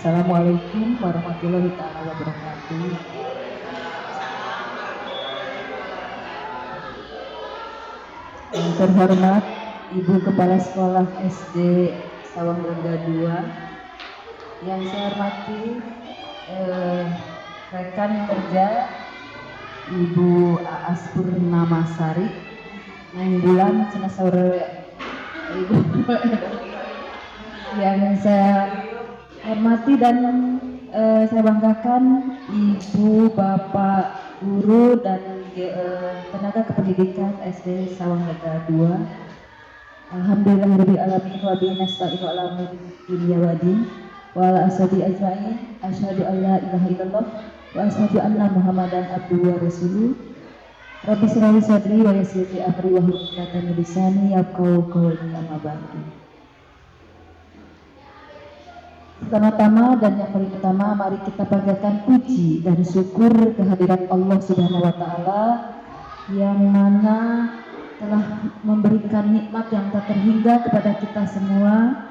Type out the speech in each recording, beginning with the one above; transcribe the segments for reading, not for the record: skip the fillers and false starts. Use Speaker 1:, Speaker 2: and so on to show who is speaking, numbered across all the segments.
Speaker 1: Assalamualaikum warahmatullahi taala wabarakatuh. Yang terhormat Ibu Kepala Sekolah SD Sawanglega 2, yang saya hormati rekan kerja Ibu Aas Purnamasari, Neng Bulan Senasaur Ibu yang saya hormati dan saya banggakan Ibu, Bapak, guru dan tenaga kependidikan SD Sawanglega 2. Alhamdulillahirabbil alamin wa bihi nasta'inu ala umuri dunya wa din wa ala ashabi ajmain. Asyhadu an la ilaha illallah wa asyhadu anna Muhammadan abduhu wa rasuluh. Rabbi shrah li sadri wa yassir li amri wahlul 'uqdatam min lisani yafqahu qawli. Amma ba'du. Pertama-tama dan yang paling utama, mari kita panjatkan puji dan syukur kehadirat Allah Subhanahu wa taala yang mana telah memberikan nikmat yang tak terhingga kepada kita semua.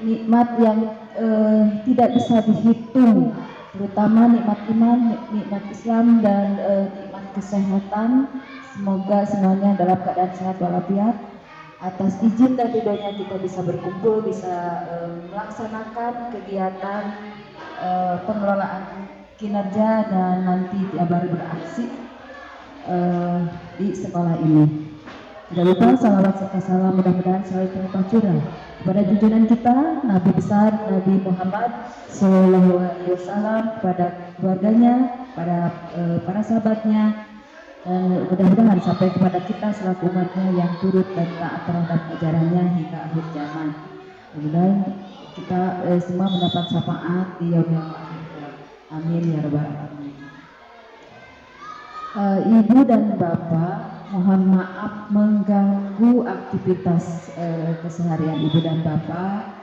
Speaker 1: Nikmat yang tidak bisa dihitung, terutama nikmat iman, nikmat Islam dan nikmat kesehatan. Semoga semuanya dalam keadaan sehat walafiat. Atas izin dan ridhonya kita bisa berkumpul, bisa melaksanakan kegiatan pengelolaan kinerja dan nanti baru beraksi di sekolah ini. Tidak lupa salawat serta salam mudah-mudahan selalu terlimpah curah kepada junjungan kita Nabi besar Nabi Muhammad SAW, kepada keluarganya, pada para sahabatnya, dan mudah-mudahan sampai kepada kita selaku umatnya yang turut dan taat terhadap ajarannya hingga akhir zaman. Mudah-mudahan kita semua mendapat syafaat di yaumil akhir. Amin ya rabbal alamin. Ibu dan Bapak, mohon maaf mengganggu aktivitas keseharian Ibu dan Bapak.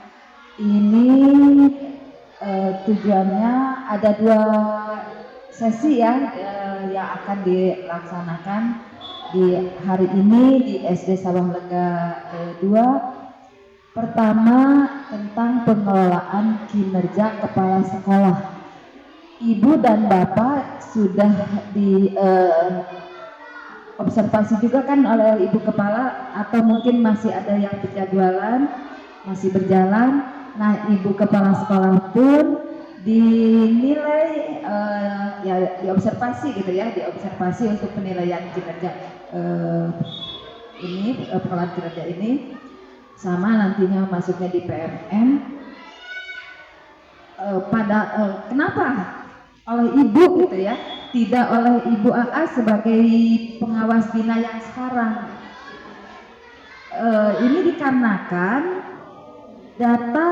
Speaker 1: Ini tujuannya ada 2 sesi yang akan dilaksanakan di hari ini di SD Sawanglega 2. Pertama, tentang pengelolaan kinerja kepala sekolah. Ibu dan Bapak sudah di observasi juga kan oleh Ibu Kepala, atau mungkin masih ada yang penjadwalan masih berjalan. Nah, Ibu Kepala Sekolah pun dinilai diobservasi gitu ya, diobservasi untuk penilaian kinerja ini, pengelolaan kinerja ini, sama nantinya masuknya di PMN. Kenapa oleh Ibu gitu ya, tidak oleh Ibu AA sebagai pengawas bina yang sekarang? Ini dikarenakan data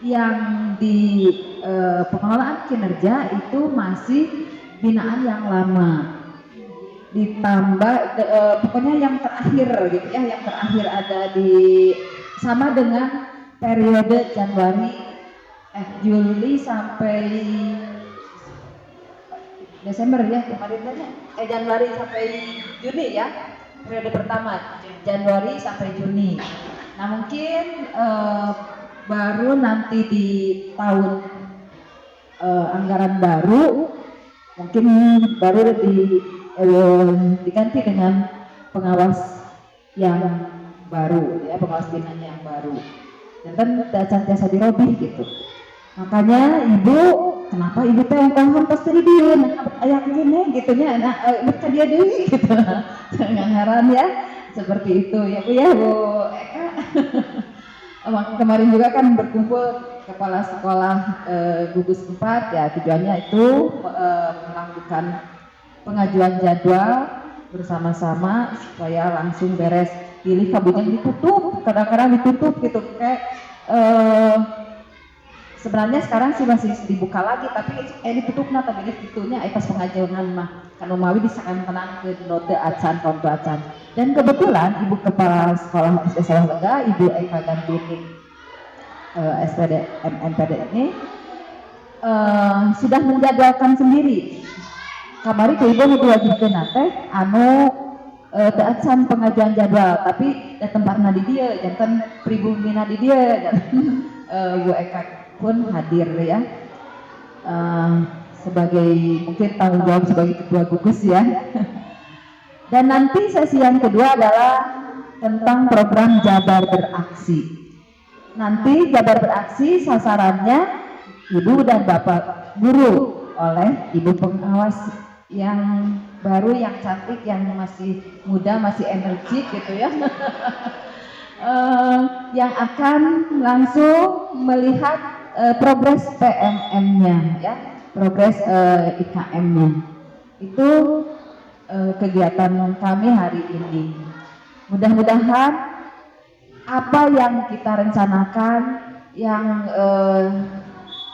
Speaker 1: yang di pengelolaan kinerja itu masih binaan yang lama, ditambah pokoknya yang terakhir gitu ya, yang terakhir ada di sama dengan periode Juli sampai Desember ya kemarin, Januari sampai Juni ya, periode pertama Januari sampai Juni. Nah, mungkin baru nanti di tahun anggaran baru mungkin baru diganti dengan pengawas yang baru ya, pengawas binanya yang baru, dan kan jasa dirobih gitu. Makanya Ibu, kenapa Ibu teh yang paham pasti dia ayah gini gitunya, nah baca dia dulu gitu. Jangan heran ya seperti itu ya Bu ya, Bu Eka. Kemarin juga kan berkumpul kepala sekolah gugus 4 ya, tujuannya itu melakukan pengajuan jadwal bersama-sama supaya langsung beres. Pilih kabunya ditutup, kadang-kadang ditutup gitu, kayak sebenarnya sekarang sih masih dibuka lagi, tapi ditutup nah, tapi itunya pas pengajuan mah kan umawi disakan tenang ke node acan konto acan. Dan kebetulan Ibu Kepala Sekolah SD Sawanglega, Ibu Eka Gantini SPD MNPD ini sudah menjadwalkan sendiri. Kamari ke Ibu diwajibkan teh acan pengajuan jadwal, tapi tempatnya di dia, jangan pribumi di dia, Bu Eka pun hadir ya. Sebagai mungkin tanggung jawab sebagai ketua gugus ya. Dan nanti sesi yang kedua adalah tentang program Jabar Beraksi. Nanti Jabar Beraksi sasarannya ibu dan bapak guru oleh ibu pengawas yang baru, yang cantik, yang masih muda, masih energik gitu ya. Yang akan langsung melihat progres PMM-nya ya, progres IKM-nya. Itu kegiatan kami hari ini. Mudah-mudahan apa yang kita rencanakan, yang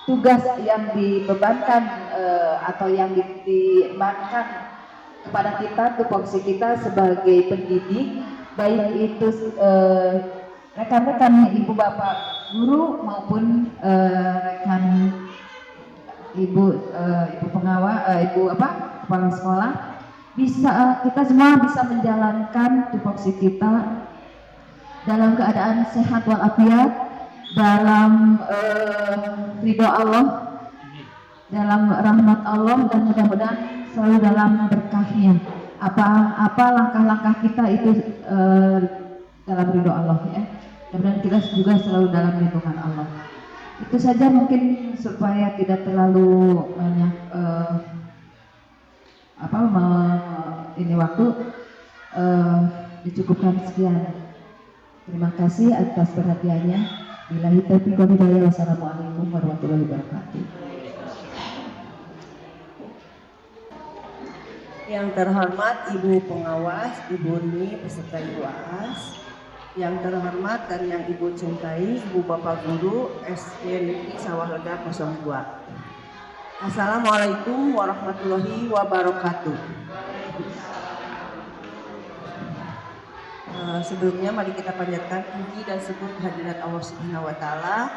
Speaker 1: tugas yang dibebankan atau yang diembankan kepada kita, tupoksi kita sebagai pendidik, baik itu rekan-rekan ibu bapak guru maupun rekan ibu pengawas, kepala sekolah, bisa kita semua bisa menjalankan tupoksi kita dalam keadaan sehat walafiat, dalam ridho Allah, dalam rahmat Allah, dan mudah-mudahan selalu dalam berkahnya. Apa langkah-langkah kita itu dalam ridho Allah ya. Mudah-mudahan kita juga selalu dalam lindungan Allah. Itu saja mungkin supaya tidak terlalu banyak ini waktu, dicukupkan sekian. Terima kasih atas perhatiannya. Billahi taufiq wal hidayah. Wassalamualaikum warahmatullahi wabarakatuh.
Speaker 2: Yang terhormat Ibu Pengawas, Ibu Rini peserta Ibu AS. Yang terhormat dan yang Ibu cintai, Ibu Bapak Guru SD Negeri Sawah Lega 02. Assalamualaikum warahmatullahi wabarakatuh. Sebelumnya mari kita panjatkan puji dan syukur kehadirat Allah Subhanahu wa taala,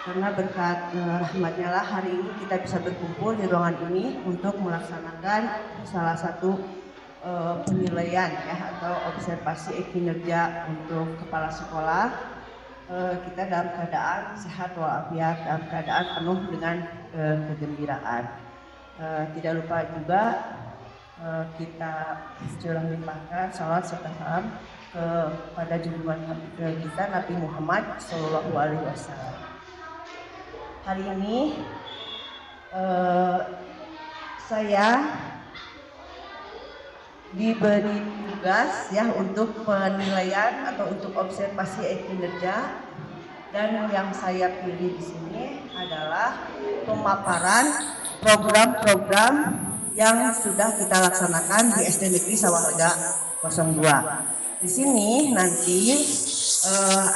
Speaker 2: karena berkat rahmatnya lah hari ini kita bisa berkumpul di ruangan ini untuk melaksanakan salah satu penilaian ya, atau observasi kinerja untuk kepala sekolah. Kita dalam keadaan sehat walafiat, dalam keadaan penuh dengan kegembiraan. Tidak lupa juga kita curah limpahkan salawat serta salam kepada junjungan kita Nabi Muhammad Shallallahu Alaihi Wasallam. Hari ini saya diberi tugas ya untuk penilaian atau untuk observasi kinerja, dan yang saya pilih di sini adalah pemaparan program-program yang sudah kita laksanakan di SD Negeri Sawah Lega 02. Di sini nanti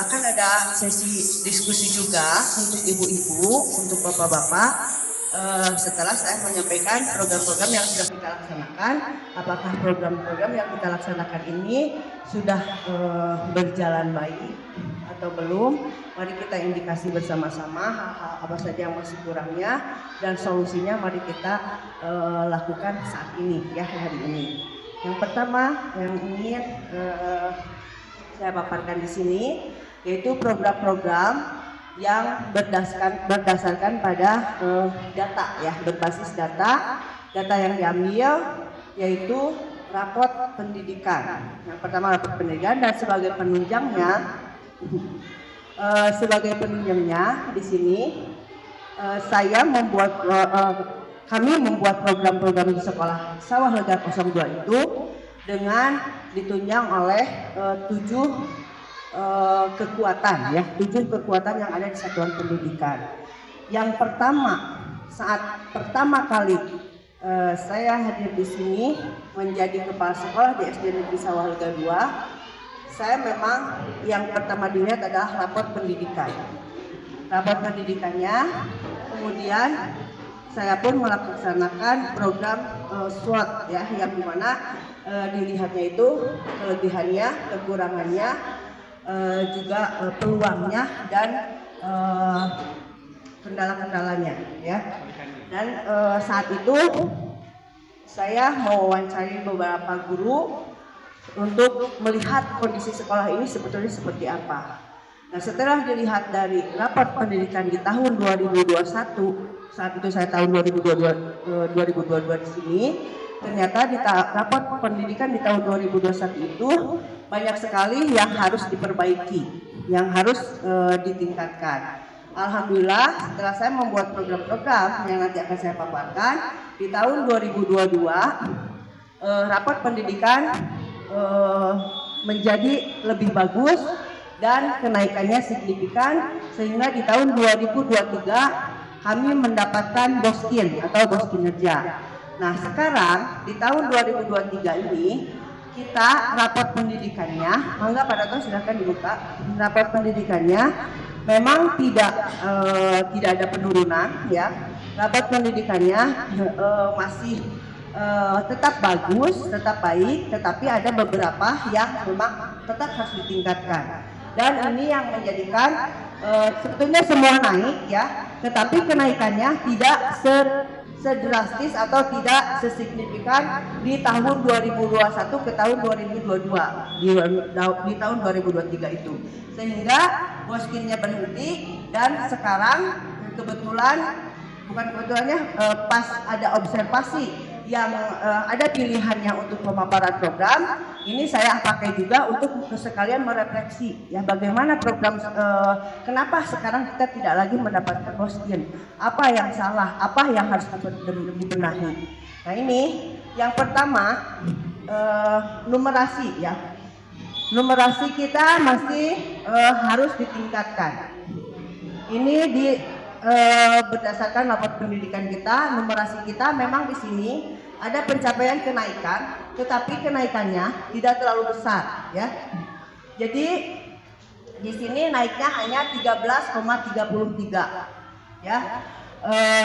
Speaker 2: akan ada sesi diskusi juga untuk ibu-ibu, untuk bapak-bapak. Setelah saya menyampaikan program-program yang sudah kita laksanakan, apakah program-program yang kita laksanakan ini sudah berjalan baik atau belum. Mari kita indikasi bersama-sama hal-hal apa saja yang masih kurangnya, dan solusinya mari kita lakukan saat ini ya, hari ini. Yang pertama yang ingin saya paparkan di sini yaitu program-program yang berdasarkan pada data ya, berbasis data yang diambil yaitu raport pendidikan. Yang pertama raport pendidikan, dan sebagai penunjangnya di sini kami membuat program-program di sekolah Sawah Lega 02 itu dengan ditunjang oleh 7 kekuatan ya, 7 kekuatan yang ada di satuan pendidikan. Yang pertama, saat pertama kali saya hadir di sini menjadi kepala sekolah di SD Negeri Sawah Lega 2, saya memang yang pertama dilihat adalah raport pendidikan. Raport pendidikannya, kemudian saya pun melaksanakan program SWOT ya, yang dimana dilihatnya itu kelebihannya, kekurangannya, juga peluangnya dan kendala-kendalanya ya. Dan saat itu saya mewawancari beberapa guru untuk melihat kondisi sekolah ini sebetulnya seperti apa. Nah, setelah dilihat dari rapat pendidikan di tahun 2021, saat itu saya tahun 2022 di sini, ternyata di rapat pendidikan di tahun 2021 itu banyak sekali yang harus diperbaiki, yang harus ditingkatkan. Alhamdulillah, setelah saya membuat program-program yang nanti akan saya paparkan di tahun 2022, rapat pendidikan menjadi lebih bagus dan kenaikannya signifikan, sehingga di tahun 2023 kami mendapatkan boskin atau bos kinerja. Nah, sekarang di tahun 2023 ini kita rapat pendidikannya, mangga Pak Dato silahkan dibuka. Rapat pendidikannya memang tidak ada penurunan ya. Rapat pendidikannya masih tetap bagus, tetap baik, tetapi ada beberapa yang memang tetap harus ditingkatkan. Dan ini yang menjadikan sebetulnya semua naik ya, tetapi kenaikannya tidak sedrastis atau tidak sesignifikan di tahun 2021 ke tahun 2022 di tahun 2023 itu, sehingga boskinnya berhenti. Dan sekarang pas ada observasi yang ada pilihannya untuk pemaparan program, ini saya pakai juga untuk sekalian merefleksi ya, bagaimana program kenapa sekarang kita tidak lagi mendapatkan boskin, apa yang salah, apa yang harus dibenahi. Nah, ini yang pertama, numerasi ya, numerasi kita masih harus ditingkatkan. Ini berdasarkan rapat pendidikan kita, numerasi kita memang di sini ada pencapaian kenaikan, tetapi kenaikannya tidak terlalu besar ya. Jadi di sini naiknya hanya 13,33 ya.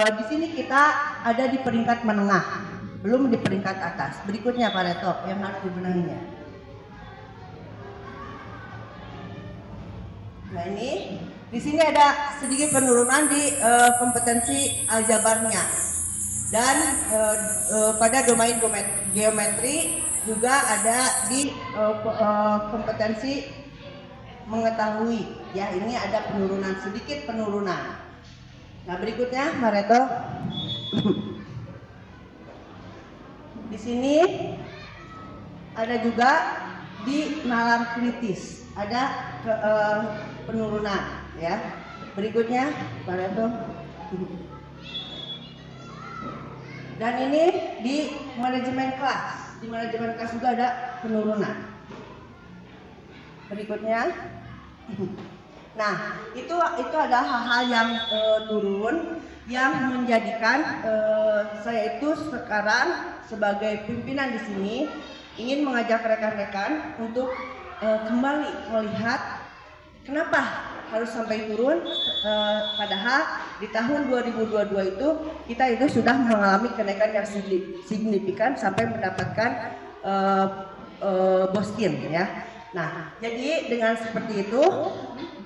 Speaker 2: Di sini kita ada di peringkat menengah, belum di peringkat atas. Berikutnya Pak Reto yang harus dibenahinya. Nah, ini di sini ada sedikit penurunan di kompetensi aljabarnya, dan pada domain geometri juga ada di kompetensi mengetahui ya, ini ada penurunan, sedikit penurunan. Nah, berikutnya Mareto. Di sini ada juga di nalar kritis ada penurunan ya. Berikutnya Pak Reto. Dan ini di manajemen kelas, di manajemen kelas juga ada penurunan. Berikutnya. Nah, itu adalah hal-hal yang turun, yang menjadikan saya itu sekarang sebagai pimpinan di sini ingin mengajak rekan-rekan untuk kembali melihat kenapa harus sampai turun, padahal di tahun 2022 itu kita itu sudah mengalami kenaikan yang signifikan sampai mendapatkan boskin ya. Nah, jadi dengan seperti itu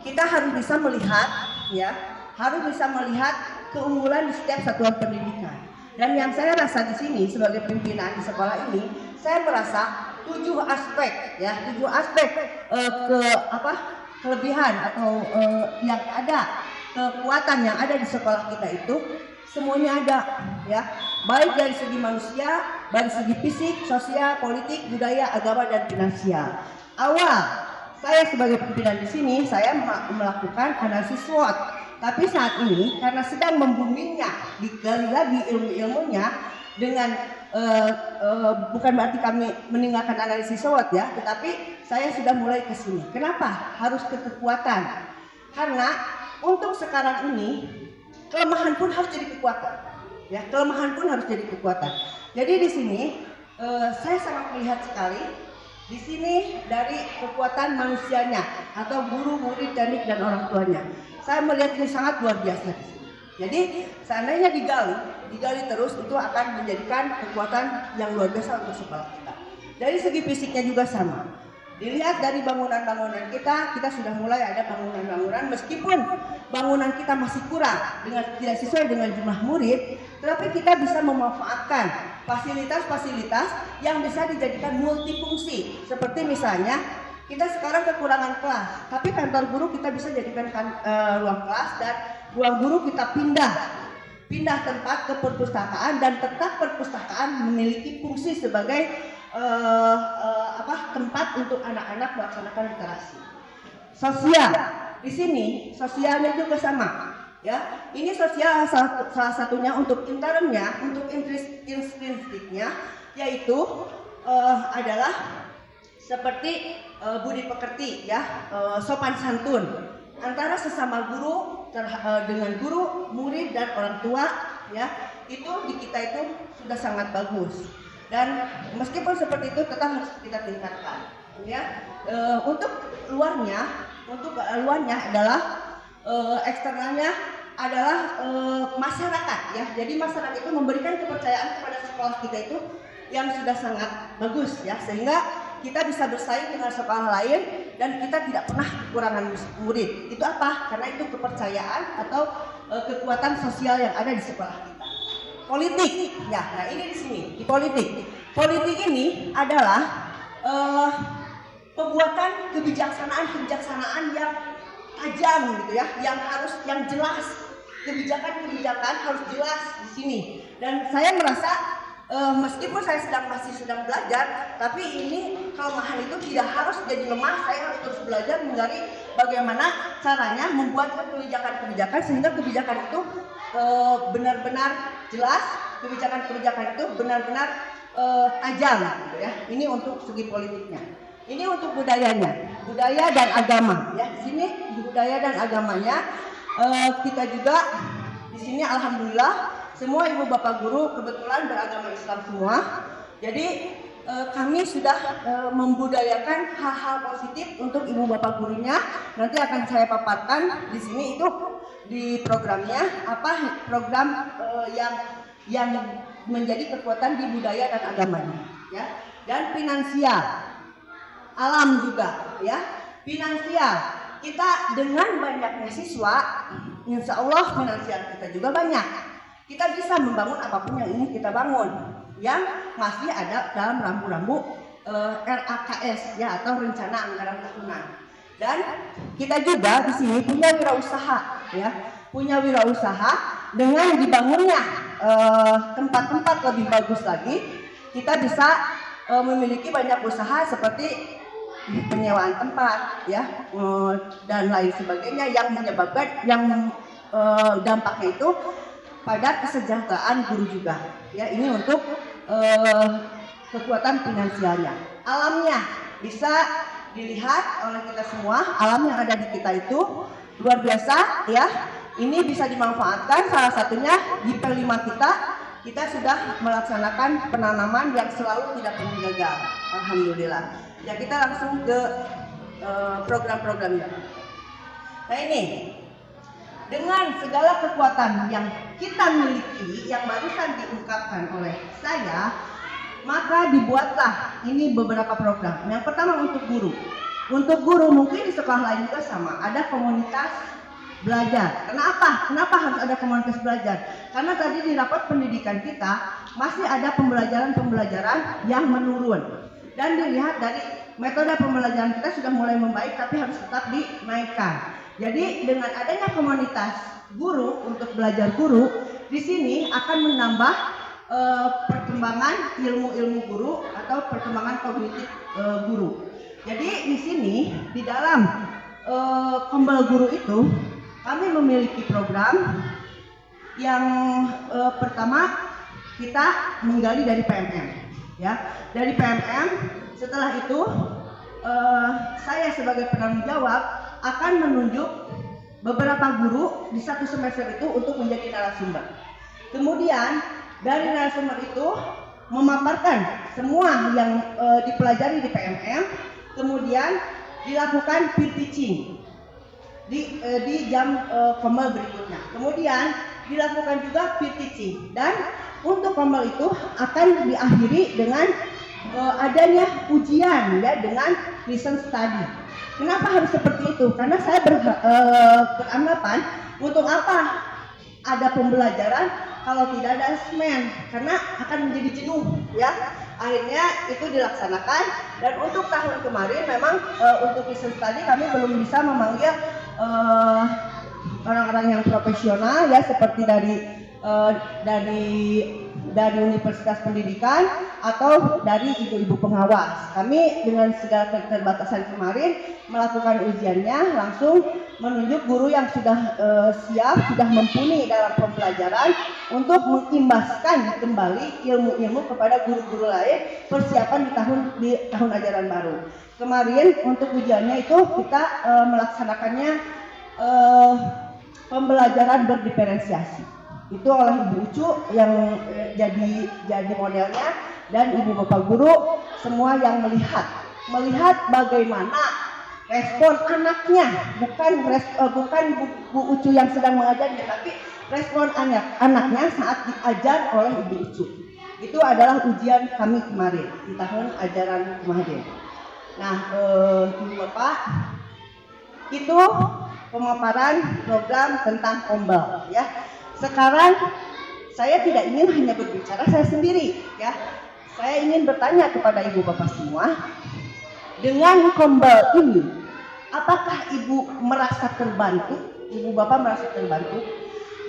Speaker 2: kita harus bisa melihat ya, harus bisa melihat keunggulan di setiap satuan pendidikan. Dan yang saya rasa di sini sebagai pimpinan di sekolah ini, saya merasa 7 aspek ya, 7 aspek kelebihan atau yang ada, kekuatan yang ada di sekolah kita itu semuanya ada ya, baik dari segi manusia, dari segi fisik, sosial, politik, budaya, agama, dan finansial. Awal saya sebagai pimpinan di sini saya melakukan analisis SWOT, tapi saat ini karena sedang memboomingnya, digali lagi ilmu-ilmunya dengan bukan berarti kami meninggalkan analisis SWOT ya, tetapi saya sudah mulai ke sini. Kenapa harus ke kekuatan? Karena untuk sekarang ini kelemahan pun harus jadi kekuatan. Ya, kelemahan pun harus jadi kekuatan. Jadi di sini saya sangat melihat sekali di sini dari kekuatan manusianya atau guru, murid, teknik, dan orang tuanya. Saya melihat ini sangat luar biasa. Jadi seandainya digali terus, itu akan menjadikan kekuatan yang luar biasa untuk sekolah kita. Dari segi fisiknya juga sama. Dilihat dari bangunan-bangunan kita sudah mulai ada bangunan-bangunan, meskipun bangunan kita masih kurang, tidak sesuai dengan jumlah murid, tetapi kita bisa memanfaatkan fasilitas-fasilitas yang bisa dijadikan multifungsi. Seperti misalnya kita sekarang kekurangan kelas, tapi kantor guru kita bisa jadikan ruang kelas, dan ruang guru kita pindah tempat ke perpustakaan, dan tetap perpustakaan memiliki fungsi sebagai tempat untuk anak-anak melaksanakan literasi. Sosial, di sini sosialnya juga sama. Ya, ini sosial salah satunya untuk internnya, untuk intrinstiknya, yaitu adalah seperti budi pekerti, ya, sopan santun antara sesama guru dengan guru, murid dan orang tua, ya, itu di kita itu sudah sangat bagus. Dan meskipun seperti itu tetap harus kita tingkatkan, ya. Untuk luarnya adalah eksternalnya adalah masyarakat, ya. Jadi masyarakat itu memberikan kepercayaan kepada sekolah kita itu yang sudah sangat bagus, ya, sehingga kita bisa bersaing dengan sekolah lain dan kita tidak pernah kekurangan murid. Itu apa? Karena itu kepercayaan atau kekuatan sosial yang ada di sekolah kita. Politik, ya. Nah, ini di sini di politik. Politik ini adalah pembuatan kebijaksanaan yang tajam, gitu ya, yang jelas. Kebijakan harus jelas di sini. Dan saya merasa meskipun saya masih sedang belajar, tapi ini kelemahan itu tidak harus jadi lemah. Saya harus terus belajar mencari bagaimana caranya membuat kebijakan-kebijakan sehingga kebijakan itu benar-benar jelas, kebijakan-kebijakan itu benar-benar tajam, gitu ya. Ini untuk segi politiknya. Ini untuk budayanya, budaya dan agama, ya. Di sini budaya dan agamanya kita juga di sini alhamdulillah semua ibu bapak guru kebetulan beragama Islam semua. Jadi kami sudah membudayakan hal-hal positif untuk ibu bapak gurunya. Nanti akan saya paparkan di sini itu di programnya program yang menjadi kekuatan di budaya dan agamanya, ya. Dan finansial, alam juga, ya. Finansial, kita dengan banyaknya siswa, insya Allah finansial kita juga banyak. Kita bisa membangun apapun yang ingin kita bangun, yang masih ada dalam rambu-rambu RAKS, ya, atau rencana anggaran tahunan. Dan kita juga di sini punya wirausaha, ya, punya wirausaha dengan dibangunnya tempat-tempat lebih bagus lagi. Kita bisa memiliki banyak usaha seperti penyewaan tempat, ya, dan lain sebagainya yang menyebabkan dampaknya itu pada kesejahteraan guru juga, ya. Ini untuk kekuatan finansialnya. Alamnya bisa dilihat oleh kita semua, alam yang ada di kita itu luar biasa, ya. Ini bisa dimanfaatkan, salah satunya di P5 kita sudah melaksanakan penanaman yang selalu tidak pernah gagal, alhamdulillah. Ya, kita langsung ke program-programnya. Nah, ini dengan segala kekuatan yang kita miliki, yang barusan diungkapkan oleh saya, maka dibuatlah ini beberapa program. Yang pertama untuk guru. Untuk guru mungkin di sekolah lain juga sama, ada komunitas belajar. Kenapa harus ada komunitas belajar? Karena tadi di rapat pendidikan kita masih ada pembelajaran yang menurun. Dan dilihat dari metode pembelajaran kita sudah mulai membaik, tapi harus tetap dinaikkan. Jadi dengan adanya komunitas guru untuk belajar guru, di sini akan menambah perkembangan ilmu-ilmu guru atau perkembangan kognitif guru. Jadi di sini di dalam Kembal Guru itu kami memiliki program yang pertama kita menggali dari PMM, ya. Dari PMM, setelah itu saya sebagai penanggung jawab akan menunjuk beberapa guru di satu semester itu untuk menjadi narasumber. Kemudian dari narasumber itu memaparkan semua yang dipelajari di PMM, kemudian dilakukan peer teaching di jam Kembal berikutnya. Kemudian dilakukan juga peer teaching, dan untuk Kembal itu akan diakhiri dengan adanya ujian, ya, dengan listen study. Kenapa harus seperti itu? Karena saya beranggapan untuk apa ada pembelajaran kalau tidak ada asesmen karena akan menjadi jenuh ya. Akhirnya itu dilaksanakan dan untuk tahun kemarin memang untuk research study kami belum bisa memanggil orang-orang yang profesional ya seperti dari Universitas Pendidikan atau dari ibu-ibu pengawas. Kami dengan segala keterbatasan kemarin melakukan ujiannya langsung menunjuk guru yang sudah siap, sudah mumpuni dalam pembelajaran untuk mengimbaskan kembali ilmu-ilmu kepada guru-guru lain persiapan di tahun ajaran baru. Kemarin untuk ujiannya itu kita melaksanakannya pembelajaran berdiferensiasi. Itu oleh Ibu Ucu yang jadi modelnya dan Ibu Bapak Guru semua yang melihat bagaimana respon anaknya, bukan Bu Ucu yang sedang mengajarnya, tapi respon anaknya saat diajar oleh Ibu Ucu. Itu adalah ujian kami kemarin di tahun ajaran kemarin. Nah, Ibu Bapak, itu pemaparan program tentang Kombel ya. Sekarang saya tidak ingin hanya berbicara saya sendiri ya. Saya ingin bertanya kepada Ibu Bapak semua, dengan Kombel ini apakah Ibu merasa terbantu? Ibu Bapak merasa terbantu?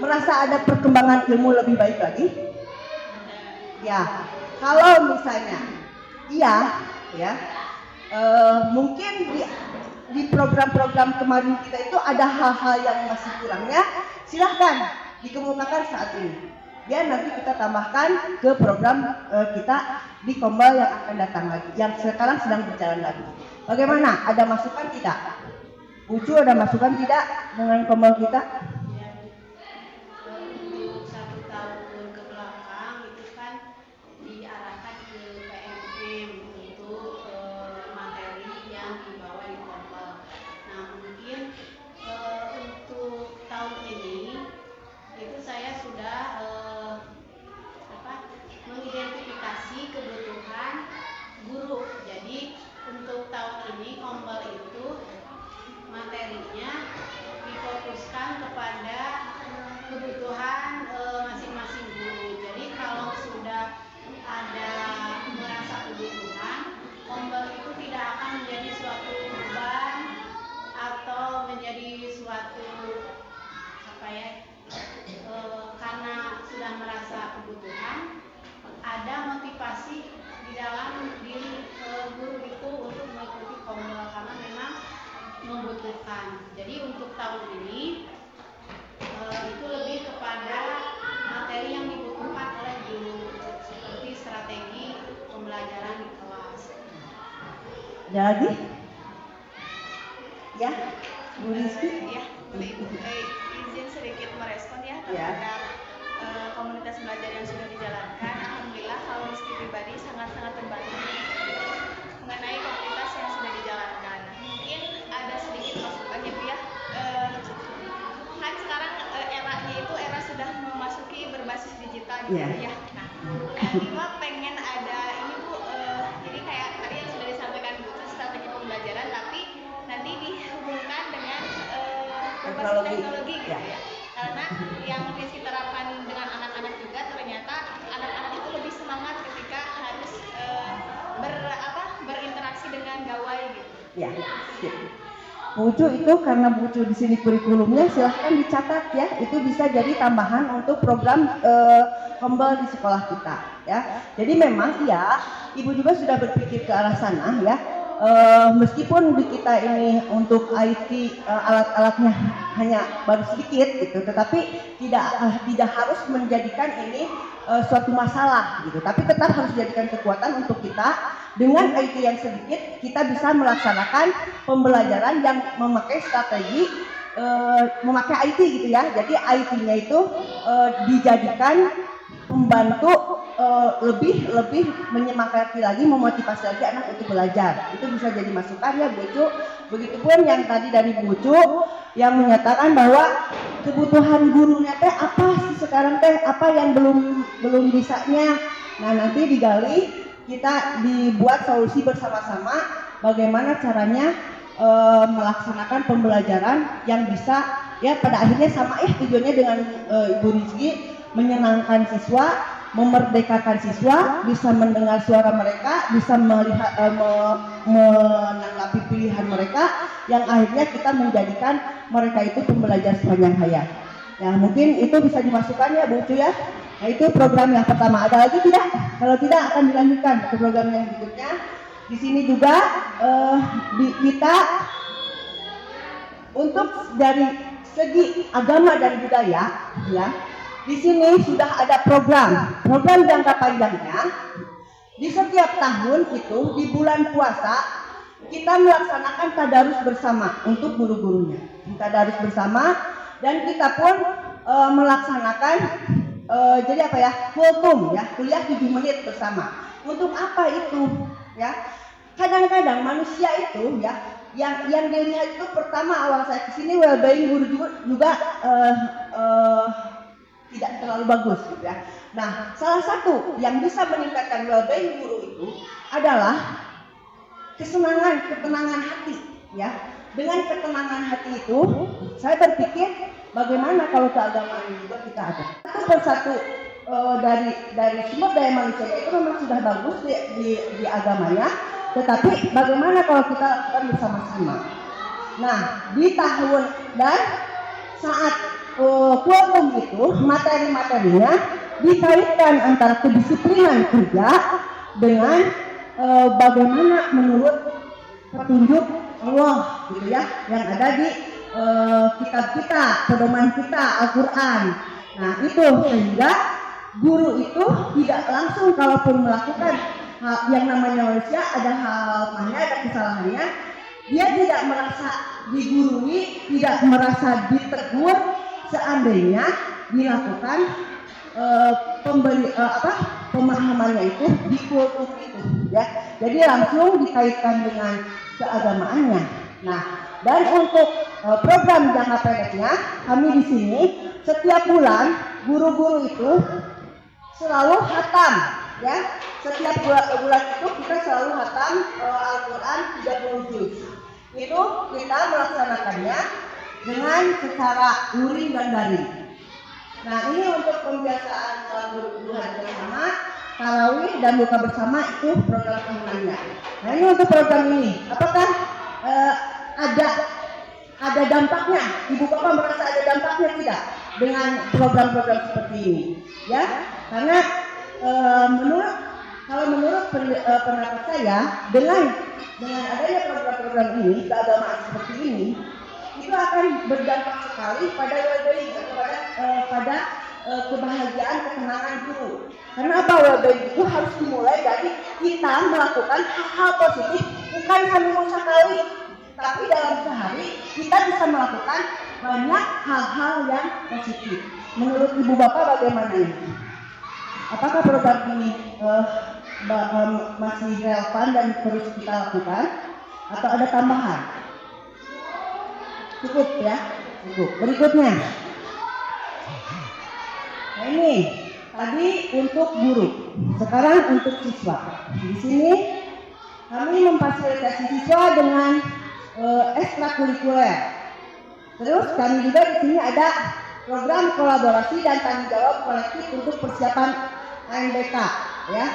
Speaker 2: Merasa ada perkembangan ilmu lebih baik lagi? Ya, kalau misalnya iya ya, mungkin di program-program kemarin kita itu ada hal-hal yang masih kurangnya, silahkan dikemukakan saat ini. Biar nanti kita tambahkan ke program kita di Kombel yang akan datang lagi, yang sekarang sedang berjalan lagi. Bagaimana? Ada masukan tidak? Ucu ada masukan tidak dengan Kombel kita?
Speaker 3: Untuk 1 tahun ke belakang itu kan diarahkan ke PMM untuk materi yang dibawa di Kombel. Nah mungkin untuk tahun ini itu saya sudah mengidentifikasi kebutuhan guru. Jadi untuk tahun ini Kombel itu materinya difokuskan kepada kebutuhan masing-masing guru. Jadi kalau sudah ada merasa kebutuhan, Kombel itu tidak akan menjadi suatu beban atau menjadi suatu karena sudah merasa kebutuhan, ada motivasi di dalam diri guru itu untuk mengikuti Kombel karena memang membutuhkan. Jadi untuk tahun ini itu lebih kepada materi yang dibutuhkan oleh guru seperti strategi pembelajaran di kelas.
Speaker 2: Ada lagi? Ya, Bu Rizky?
Speaker 4: Ya, boleh Ibu. Izin sedikit merespon ya terhadap komunitas belajar yang sudah dijalankan. Alhamdulillah kalau Rizky pribadi sangat-sangat terbantu mengenai komunitas yang sudah dijalankan. Mungkin ada sedikit masukannya Bu ya. Kan sekarang eranya itu era sudah memasuki berbasis digital gitu ya. Nah, Ibu pengen ada ini Bu, jadi kayak tadi yang sudah disampaikan Bu, strategi pembelajaran tapi nanti dihubungkan dengan berbasis teknologi gitu ya. Karena yang Rizky terapkan dengan anak-anak juga ternyata anak-anak itu lebih semangat ketika harus berinteraksi dengan gawai gitu.
Speaker 2: Ya, sip. Bu Ucu itu karena Bu Ucu di sini kurikulumnya silahkan dicatat ya, itu bisa jadi tambahan untuk program Kombel di sekolah kita ya. Jadi memang iya, Ibu juga sudah berpikir ke arah sana ya. Meskipun di kita ini untuk IT alat-alatnya hanya baru sedikit gitu, tetapi tidak harus menjadikan ini suatu masalah gitu, tapi tetap harus dijadikan kekuatan untuk kita. Dengan IT yang sedikit kita bisa melaksanakan pembelajaran yang memakai strategi memakai IT gitu ya. Jadi IT-nya itu dijadikan membantu lebih menyemangati lagi, memotivasi lagi anak untuk belajar. Itu bisa jadi masukan ya Bu Ucu. Begitupun yang tadi dari Bu Ucu yang menyatakan bahwa kebutuhan gurunya teh apa sih sekarang teh, apa yang belum bisanya. Nah nanti digali, kita dibuat solusi bersama-sama bagaimana caranya melaksanakan pembelajaran yang bisa ya pada akhirnya sama tujuannya dengan Ibu Rizky, menyenangkan siswa, memerdekakan siswa, bisa mendengar suara mereka, bisa melihat menanggapi pilihan mereka, yang akhirnya kita menjadikan mereka itu pembelajar sepanjang hayat. Ya mungkin itu bisa dimasukkan ya Bu Ucu ya. Nah itu program yang pertama. Ada lagi tidak? Kalau tidak akan dilanjutkan ke program yang berikutnya. Di sini juga kita untuk dari segi agama dan budaya, ya, di sini sudah ada program jangka panjangnya. Di setiap tahun itu di bulan puasa kita melaksanakan tadarus bersama untuk guru-gurunya. Tadarus bersama dan kita pun melaksanakan jadi apa ya, kultum ya, kuliah 7 menit bersama. Untuk apa itu? Ya, kadang-kadang manusia itu ya, yang dilihat itu pertama awal saya kesini well-being guru juga tidak terlalu bagus gitu ya. Nah, salah satu yang bisa meningkatkan well-being guru itu adalah ketenangan hati ya. Dengan ketenangan hati itu, saya berpikir bagaimana kalau keagamaan juga kita ada. Satu persatu dari sumber daya manusia itu memang sudah bagus di agamanya, tetapi bagaimana kalau kita lakukan bersama-sama. Nah, di tahun dan saat kultum itu materi-materinya dikaitkan antara kedisiplinan kerja dengan bagaimana menurut petunjuk Allah gitu ya, yang ada di kitab kita, pedoman kita, Al-Quran. Nah itu sehingga guru itu tidak langsung kalaupun melakukan yang namanya manusia ada hal-halnya, ada kesalahannya, dia tidak merasa digurui, tidak merasa ditegur seandainya dilakukan pemahamannya itu di kultum itu ya. Jadi langsung dikaitkan dengan keagamaannya. Nah, dan untuk program jangka pendeknya kami di sini setiap bulan guru-guru itu selalu khatam ya. Setiap bulan itu kita selalu khatam Al-Quran 30 juz. Itu kita melaksanakannya dengan secara luring dan daring. Nah, ini untuk pembiasaan guru-guru hari bersama, tarawih dan buka bersama itu program tahunannya. Nah, ini untuk program ini, apakah ada dampaknya? Ibu Bapak merasa ada dampaknya tidak dengan program-program seperti ini? Ya, karena menurut pendapat saya dengan adanya program-program ini, keagamaan seperti ini, itu akan berdampak sekali pada well-being, pada kebahagiaan, ketenangan guru. Karena apa? Well-being itu harus dimulai dari kita melakukan hal-hal positif, bukan seminggu sekali, tapi dalam sehari kita bisa melakukan banyak hal-hal yang positif. Menurut Ibu Bapak bagaimana ini? Apakah program ini masih relevan dan terus kita lakukan atau ada tambahan? Cukup ya, cukup. Berikutnya, nah ini tadi untuk guru, sekarang untuk siswa. Di sini kami memfasilitasi siswa dengan ekstrakurikuler. Terus kami juga di sini ada program kolaborasi dan tanggung jawab kolektif untuk persiapan ANBK. Ya,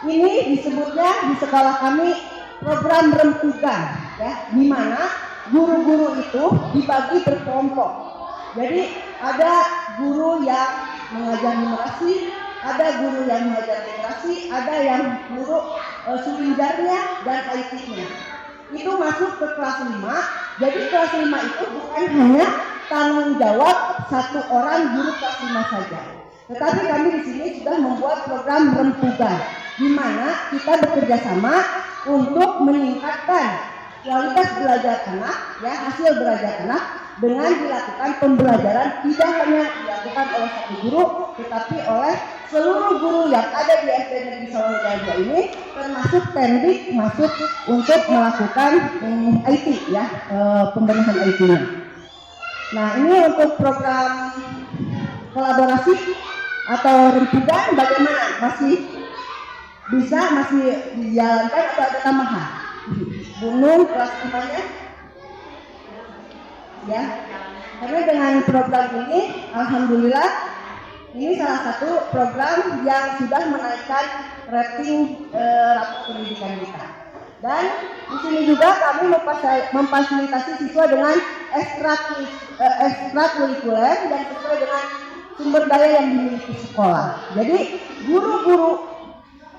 Speaker 2: ini disebutnya di sekolah kami program rempugan, ya, di mana guru-guru itu dibagi berkelompok. Jadi ada guru yang mengajar numerasi, ada guru yang mengajar literasi, ada yang guru sulinjarnya dan IT-nya. Itu masuk ke kelas 5. Jadi kelas 5 itu bukan hanya tanggung jawab satu orang guru kelas 5 saja. Tetapi kami di sini sudah membuat program rempugan, di mana kita bekerja sama untuk meningkatkan kualitas belajar anak, ya, hasil belajar anak dengan dilakukan pembelajaran tidak hanya dilakukan oleh satu guru, tetapi oleh seluruh guru yang ada di SD Negeri Sawalunjaya ini, termasuk teknik masuk untuk melakukan IT, ya, pembenahan IT-nya. Nah, ini untuk program kolaborasi atau rempugan bagaimana? Masih dijalankan atau ada tambahan? Bunun kelas 5-nya? Ya, karena dengan program ini alhamdulillah Ini salah satu program yang sudah menaikkan rating rapor pendidikan kita. Dan di sini juga kami memfasilitasi siswa dengan ekstrakurikuler dan sesuai dengan sumber daya yang dimiliki sekolah. Jadi guru-guru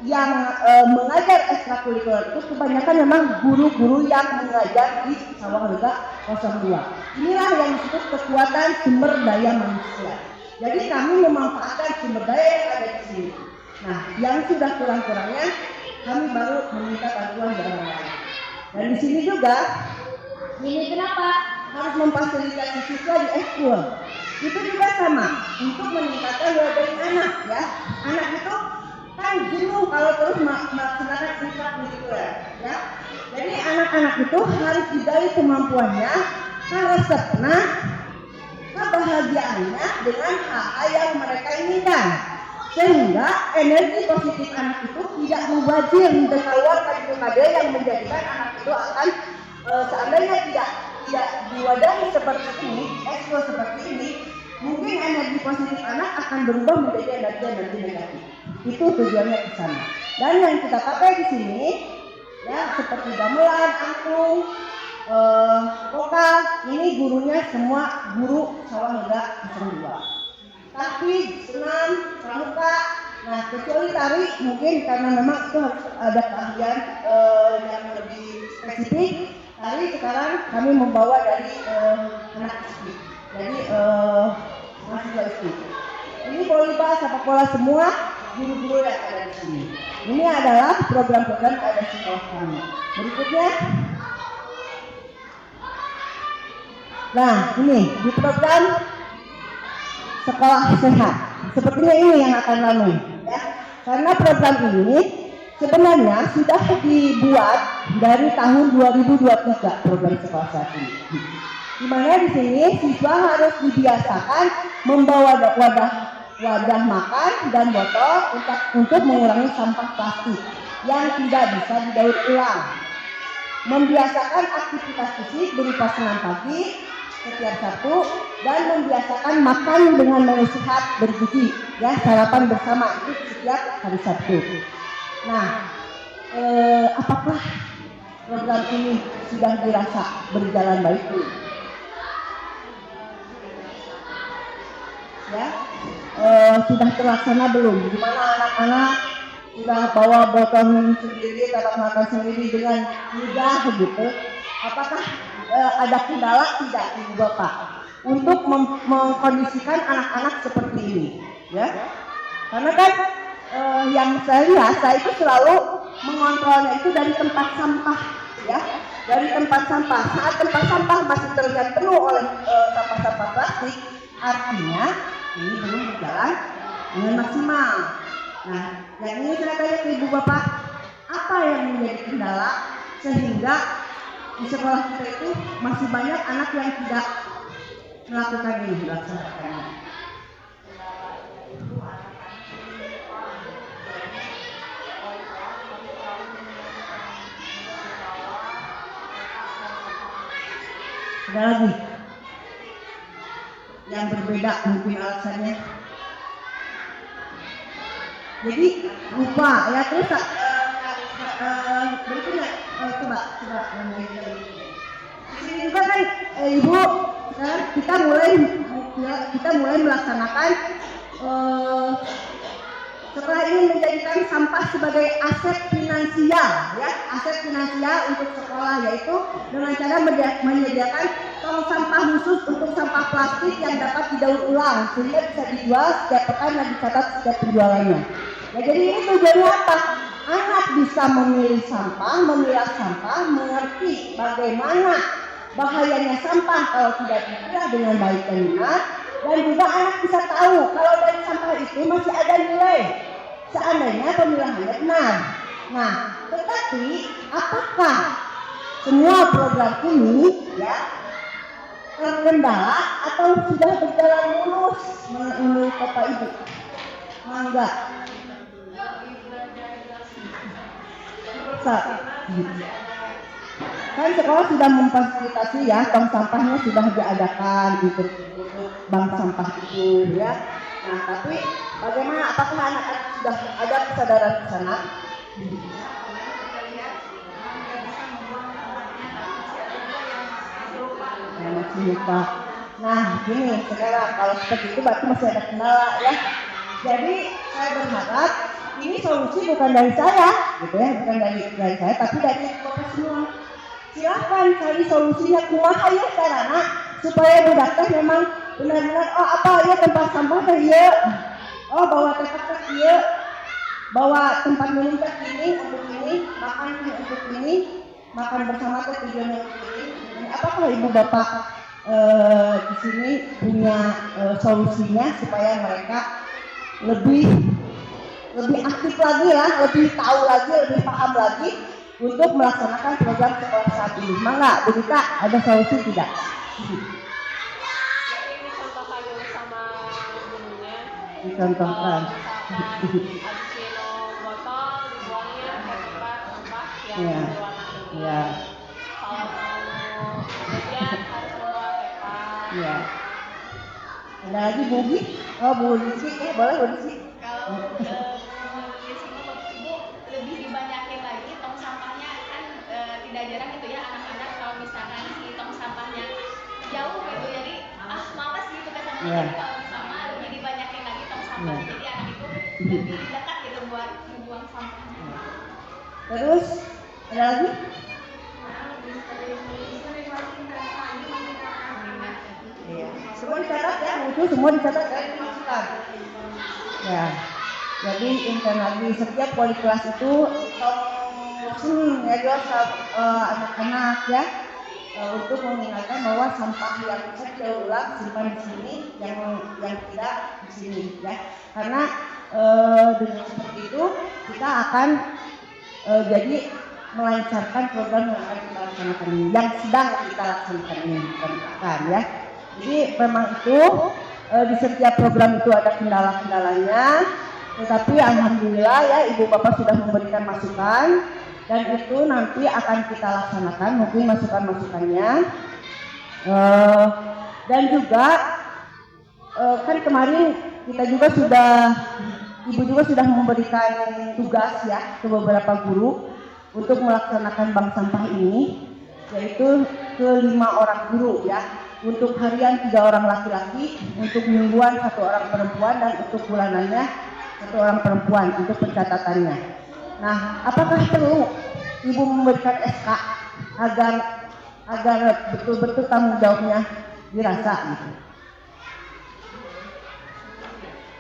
Speaker 2: yang mengajar ekstrakurikuler itu kebanyakan memang guru-guru yang mengajar di Sawanglega 02. Inilah yang disebut kekuatan sumber daya manusia. Jadi kami memanfaatkan sumber daya yang ada di sini. Nah, yang sudah kurang-kurangnya kami baru meminta bantuan dari orang lain. Dan di sini juga, ini kenapa harus memfasilitasi siswa di ekskul? Itu juga sama untuk meningkatkan well-being anak ya. Anak itu kan jenuh kalau terus melaksanakan ekstrakurikuler ya. Jadi anak-anak itu harus digali kemampuannya, resepnya, kebahagiaannya dengan hal-hal yang mereka inginkan, sehingga energi positif anak itu tidak mubazir dan keluar kade-kade yang menjadikan anak itu akan seandainya tidak diwadahi seperti ini, ekskul seperti ini, mungkin energi positif anak akan berubah menjadi energi negatif. Itu tujuannya ke sana. Dan yang kita pakai di sini ya seperti gamelan, angklung, vokal, ini gurunya semua guru Sawanglega 02. Tapi senam, pramuka, nah kecuali tari mungkin karena memang itu harus ada keahlian yang lebih spesifik. Tari sekarang kami membawa dari anak SD, jadi mahasiswa SD. Ini volleyball, sepak bola semua guru-guru yang ada di sini. Ini adalah program-program yang ada di sekolah kami. Berikutnya. Nah, ini di program sekolah sehat. Sepertinya ini yang akan ramai, ya. Karena program ini sebenarnya sudah dibuat dari tahun 2023 program sekolah sehat ini. Di mana di sini siswa harus dibiasakan membawa wadah makan dan botol untuk mengurangi sampah plastik yang tidak bisa didaur ulang. Membiasakan aktivitas fisik berupa senam pagi setiap Sabtu dan membiasakan makan dengan menu sehat bergizi ya, sarapan bersama itu setiap hari Sabtu. Nah, apakah program ini sudah dirasa berjalan baik? Ya, sudah terlaksana belum? Di mana anak-anak sudah bawa botol minum sendiri, tempat makan sendiri dengan mudah begitu? Apakah ada kendala tidak Ibu Bapak untuk mengkondisikan anak-anak seperti ini? Ya, karena kan yang saya lihat, saya itu selalu mengontrolnya itu dari tempat sampah, ya, dari tempat sampah. Saat tempat sampah masih terlihat penuh oleh sampah-sampah plastik, artinya ini belum berjalan dengan maksimal. Nah, yang ini saya tanya ke Ibu Bapak, apa yang menjadi kendala sehingga di sekolah kita itu masih banyak anak yang tidak melakukan ini, melaksanakannya? Ada lagi yang berbeda mungkin alasannya. Jadi lupa ya, terus berikutnya coba di sini juga kan Ibu, kita mulai melaksanakan setelah ini menjadikan sampah sebagai aset finansial, ya, aset finansial untuk sekolah, yaitu dengan cara menyediakan tong sampah khusus untuk sampah plastik yang dapat didaur ulang sehingga bisa dijual setiap pekan dan dicatat setiap penjualannya. Ya, jadi ini tujuannya apa? Anak bisa memilih sampah, memilah sampah, mengerti bagaimana bahayanya sampah kalau tidak dipilah dengan baik dan benar, dan juga anak bisa tahu kalau dari sampah itu masih ada nilai seandainya pemilahannya benar. Nah, tetapi apakah semua program ini ya terkendala atau sudah berjalan mulus menurut Bapak Ibu? Enggak. Kan sekolah sudah memfasilitasi ya, tong sampahnya sudah diadakan untuk bank sampah itu ya. Nah, tapi bagaimana? Apakah anak-anak sudah ada kesadaran di sana? Ya, masih lupa. Nah, gini sekarang kalau seperti itu berarti masih ada kendala ya. Jadi saya berharap ini solusi bukan dari saya, gitu ya, bukan dari saya, tapi dari Bapak semua. Silakan cari solusinya kumaha ya carana supaya budak teh memang benar-benar oh apa ya tempat sampah teh ieu. Oh bawa tempat teh ieu. Bawa tempat minum teh ini untuk ini, makan untuk ini, makan bersama teh tujuannya untuk ini. Apakah Ibu Bapak di sini punya solusinya supaya mereka lebih aktif lagi lah, lebih tahu lagi, lebih paham lagi untuk melaksanakan program sekolah saat ini. Mangga, Bu Dita, ada solusi tidak?
Speaker 4: Ini contoh kayu sama gunungnya.
Speaker 2: Dicontohkan.
Speaker 4: Misalkan habis minum botol dibuangnya ke tempat sampah yang
Speaker 2: Iya.
Speaker 4: berwarna kuning.
Speaker 2: Iya.
Speaker 4: Kalau mau bepergian harus membawa paper.
Speaker 2: Iya. Ada lagi Bu Gi? Oh Bu Disi, boleh Bu Disi?
Speaker 4: Kalau di sini Ibu lebih dibanyakin lagi tong sampahnya kan tidak jarang gitu ya anak-anak kalau misalkan si tong sampahnya jauh gitu jadi males gitu ke sana.
Speaker 2: Iya.
Speaker 4: Jadi kalau misalnya lebih dibanyakin lagi tong sampahnya jadi anak itu lebih dekat gitu buat membuang sampahnya.
Speaker 2: Terus ada lagi? Iya. Semua dicatat ya, lucu semua dicatat ya, dimasukkan. Ya. Jadi internali setiap wali kelas itu ya jelas anak-anak ya untuk mengingatkan bahwa sampah yang bisa diulang simpan di sini, yang tidak di sini ya. Karena dengan seperti itu kita akan jadi melancarkan program yang akan kita laksanakan ini, yang sedang kita laksanakan ini, bukan ya. Jadi memang itu di setiap program itu ada kendala-kendalanya, tetapi alhamdulillah ya Ibu Bapak sudah memberikan masukan dan itu nanti akan kita laksanakan mungkin masukan-masukannya. Dan juga kan kemarin kita juga Ibu juga sudah memberikan tugas ya ke beberapa guru untuk melaksanakan bank sampah ini, yaitu ke 5 orang guru ya. Untuk harian 3 orang laki-laki, untuk mingguan 1 orang perempuan, dan untuk bulanannya 1 orang perempuan untuk pencatatannya. Nah, apakah perlu Ibu memberikan SK agar betul-betul tanggung jawabnya dirasa gitu?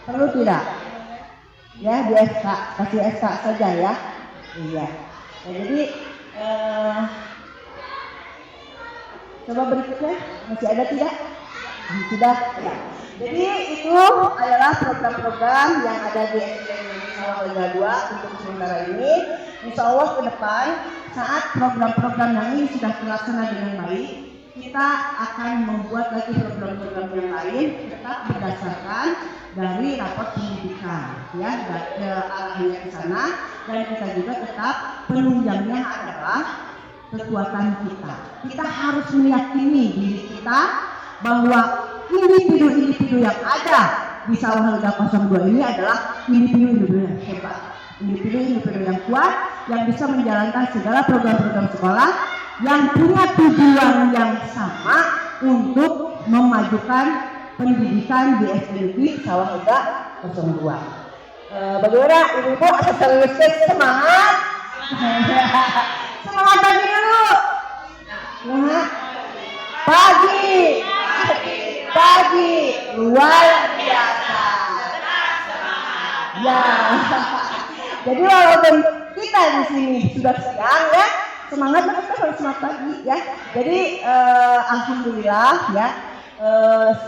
Speaker 2: Perlu tidak? Ya, di SK, kasih SK saja ya. Iya. Nah, jadi coba berikutnya, masih ada tidak? Sudah. Ya. Jadi itu adalah program-program yang ada di SD Indonesia Liga 2 untuk sementara ini. Insya Allah ke depan saat program-program yang ini sudah terlaksana dengan baik, kita akan membuat lagi program-program yang lain tetap berdasarkan dari rapor pendidikan ya, arahnya ke sana, dan kita juga tetap penunjangnya adalah kekuatan kita. Kita harus meyakini diri kita bahwa individu-individu yang ada di Sawah Liga 02 ini adalah individu-individu yang hebat, individu-individu yang kuat, yang bisa menjalankan segala program-program sekolah, yang punya tujuan yang sama untuk memajukan pendidikan di SDNP Sawah Liga 02. Bagaimana Ibu-ibu asal semangat? Semangat pagi dulu. Nah, pagi luar biasa. Ya. Jadi walaupun kita di sini sudah siang ya, semangat kita harus semangat pagi ya. Jadi alhamdulillah ya,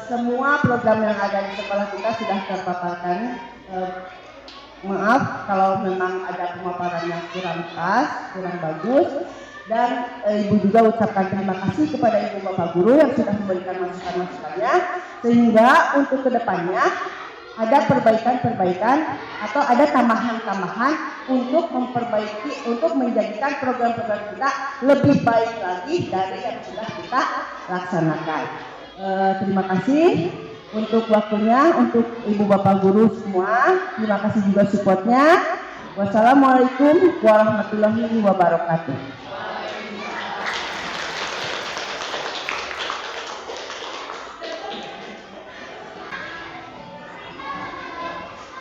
Speaker 2: semua program yang ada di sekolah kita sudah terpaparkan. Maaf kalau memang ada pemaparan yang kurang pas, kurang bagus, dan Ibu juga ucapkan terima kasih kepada Ibu Bapak Guru yang sudah memberikan masukan-masukannya, sehingga untuk kedepannya ada perbaikan-perbaikan atau ada tambahan-tambahan untuk memperbaiki, untuk menjadikan program-program kita lebih baik lagi dari yang sudah kita laksanakan. Terima kasih. untuk waktunya, untuk Ibu Bapak Guru semua. Terima kasih juga supportnya. Wassalamualaikum warahmatullahi wabarakatuh.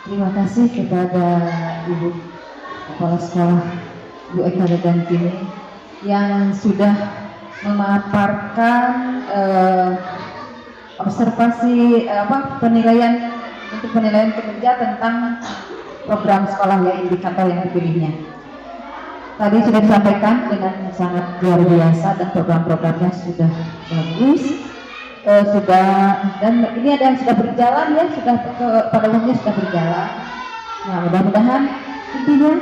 Speaker 1: Terima kasih kepada Ibu Kepala Sekolah Bu Eka Dantini yang sudah memaparkan observasi penilaian untuk penilaian kinerja tentang program sekolah ya, indikator yang dipilihnya. Tadi sudah disampaikan dengan sangat luar biasa dan program-programnya sudah bagus, dan ini ada yang sudah berjalan ya, sudah pada umumnya sudah berjalan. Nah, mudah-mudahan intinya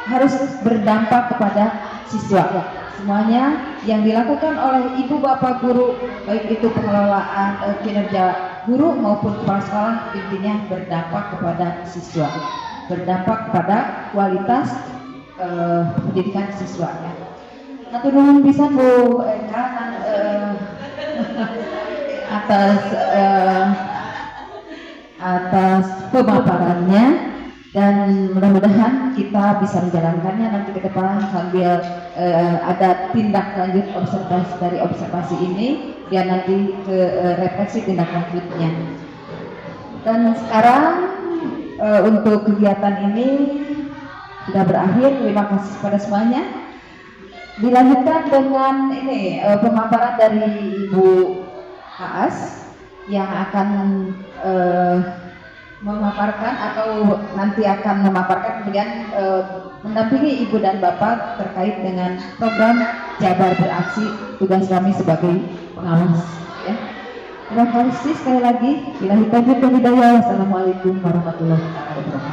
Speaker 1: harus berdampak kepada siswa. Semuanya yang dilakukan oleh ibu bapak guru, baik itu pengelolaan kinerja guru maupun kepala sekolah, intinya berdampak kepada siswa, berdampak kepada kualitas pendidikan siswanya. Nah, nuhun bisa Bu Eka atas pemaparannya, dan mudah-mudahan kita bisa menjalankannya nanti ke depan sambil ada tindak lanjut dari observasi ini, biar nanti ke refleksi tindak lanjutnya. Dan sekarang untuk kegiatan ini sudah berakhir. Terima kasih kepada semuanya. Dilanjutkan dengan ini pemaparan dari Ibu Haas yang akan memaparkan atau nanti akan memaparkan, kemudian mendampingi ibu dan bapak terkait dengan program Jabar Beraksi, tugas kami sebagai pengawas. Ya. Terima kasih sekali lagi. Billahi taufiq wal hidayah. Wassalamualaikum warahmatullahi wabarakatuh.